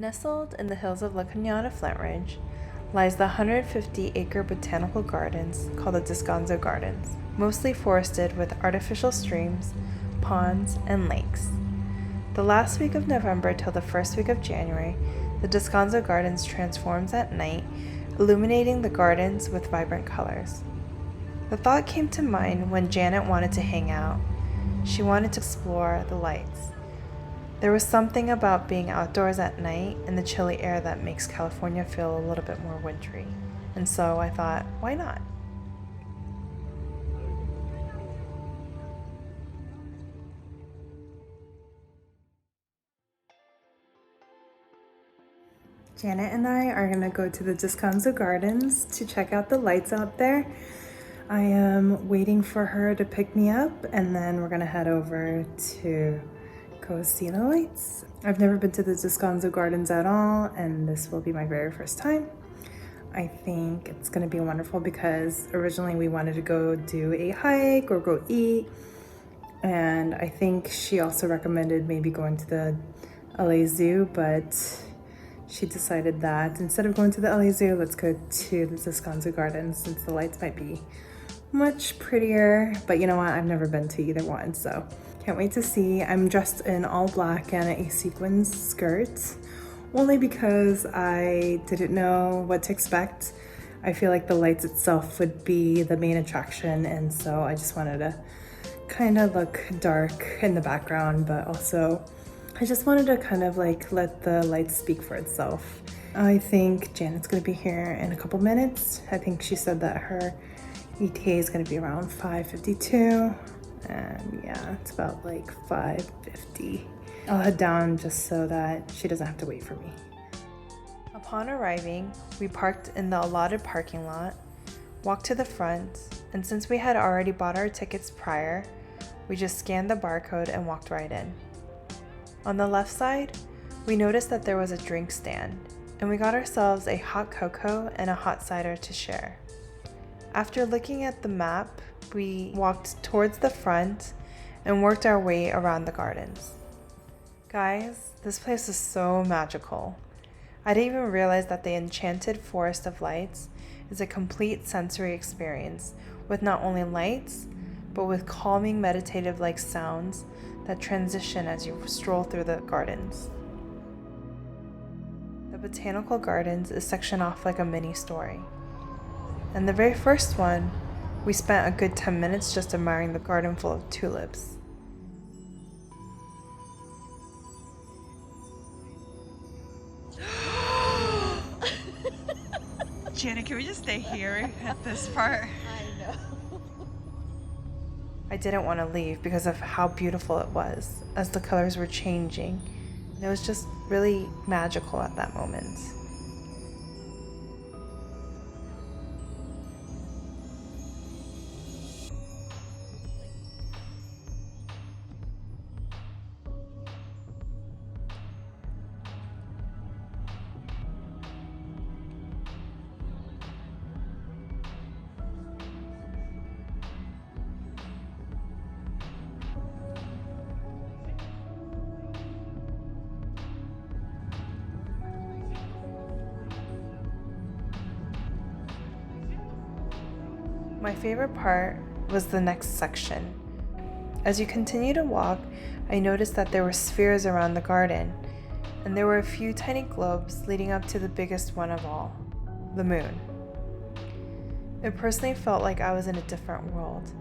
Nestled in the hills of La Cañada, Flintridge, lies the 150-acre botanical gardens called the Descanso Gardens, mostly forested with artificial streams, ponds, and lakes. The last week of November till the first week of January, the Descanso Gardens transforms at night, illuminating the gardens with vibrant colors. The thought came to mind when Janet wanted to hang out. She wanted to explore the lights. There was something about being outdoors at night in the chilly air that makes California feel a little bit more wintry. And so I thought, why not? Janet and I are gonna go to the Descanso Gardens to check out the lights out there. I am waiting for her to pick me up, and then we're gonna head over to go see the lights. I've never been to the Descanso Gardens at all, and this will be my very first time. I think it's gonna be wonderful because originally we wanted to go do a hike or go eat, and I think she also recommended maybe going to the LA Zoo, but she decided that instead of going to the LA Zoo, let's go to the Descanso Gardens since the lights might be much prettier. But you know what? I've never been to either one, so can't wait to see. I'm dressed in all black and a sequins skirt, only because I didn't know what to expect. I feel like the lights itself would be the main attraction, and so I just wanted to kind of look dark in the background, but also I just wanted to kind of like let the light speak for itself. I think Janet's gonna be here in a couple minutes. I think she said that her ETA is gonna be around 5:52, and yeah, it's about like 5:50. I'll head down just so that she doesn't have to wait for me. Upon arriving, we parked in the allotted parking lot, walked to the front, and since we had already bought our tickets prior, we just scanned the barcode and walked right in. On the left side, we noticed that there was a drink stand, and we got ourselves a hot cocoa and a hot cider to share. After looking at the map, we walked towards the front and worked our way around the gardens. Guys, this place is so magical. I didn't even realize that the enchanted forest of lights is a complete sensory experience with not only lights, but with calming meditative-like sounds that transition as you stroll through the gardens. The botanical gardens is sectioned off like a mini story. And the very first one, we spent a good 10 minutes just admiring the garden full of tulips. Janet, can we just stay here at this part? I know. I didn't want to leave because of how beautiful it was as the colors were changing. It was just really magical at that moment. My favorite part was the next section. As you continue to walk, I noticed that there were spheres around the garden, and there were a few tiny globes leading up to the biggest one of all, the moon. It personally felt like I was in a different world,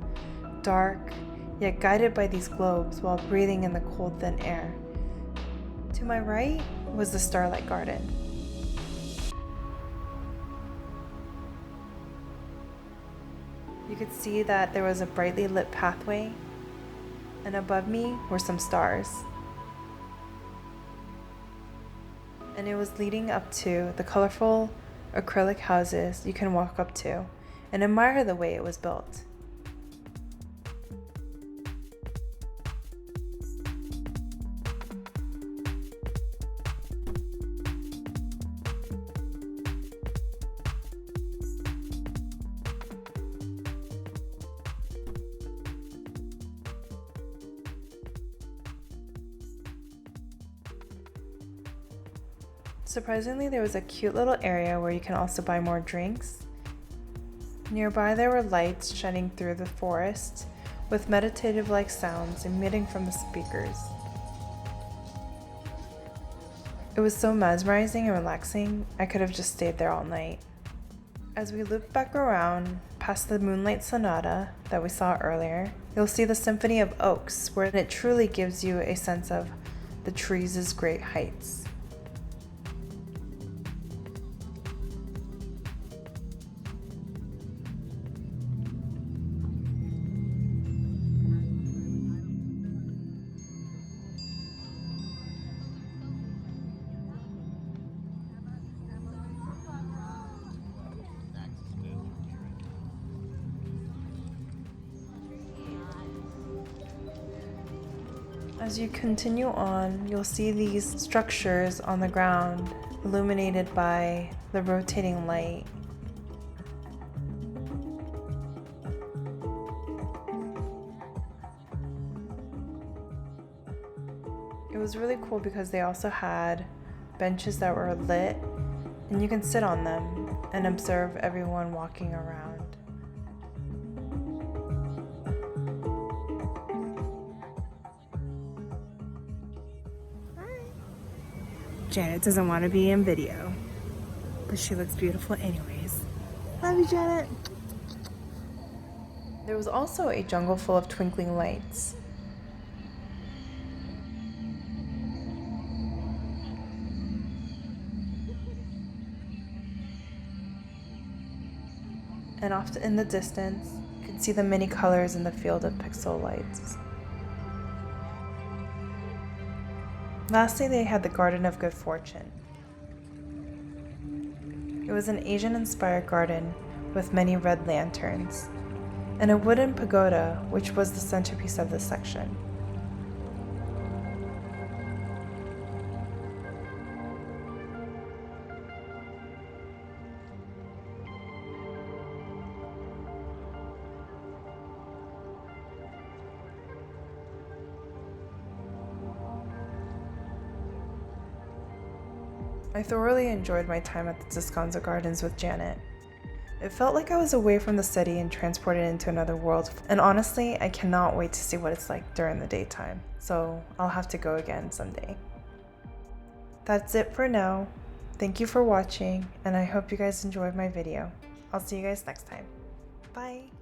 dark, yet guided by these globes while breathing in the cold, thin air. To my right was the Starlight Garden. You could see that there was a brightly lit pathway, and above me were some stars. And it was leading up to the colorful acrylic houses you can walk up to and admire the way it was built. Surprisingly, there was a cute little area where you can also buy more drinks. Nearby there were lights shining through the forest with meditative-like sounds emitting from the speakers. It was so mesmerizing and relaxing, I could have just stayed there all night. As we loop back around, past the Moonlight Sonata that we saw earlier, you'll see the Symphony of Oaks, where it truly gives you a sense of the trees' great heights. As you continue on, you'll see these structures on the ground illuminated by the rotating light. It was really cool because they also had benches that were lit, and you can sit on them and observe everyone walking around. Janet doesn't want to be in video, but she looks beautiful anyways. Love you, Janet. There was also a jungle full of twinkling lights. And off in the distance, you could see the many colors in the field of pixel lights. Lastly, they had the Garden of Good Fortune. It was an Asian-inspired garden with many red lanterns, and a wooden pagoda, which was the centerpiece of this section. I thoroughly enjoyed my time at the Descanso Gardens with Janet. It felt like I was away from the city and transported into another world, and honestly, I cannot wait to see what it's like during the daytime, so I'll have to go again someday. That's it for now. Thank you for watching, and I hope you guys enjoyed my video. I'll see you guys next time. Bye!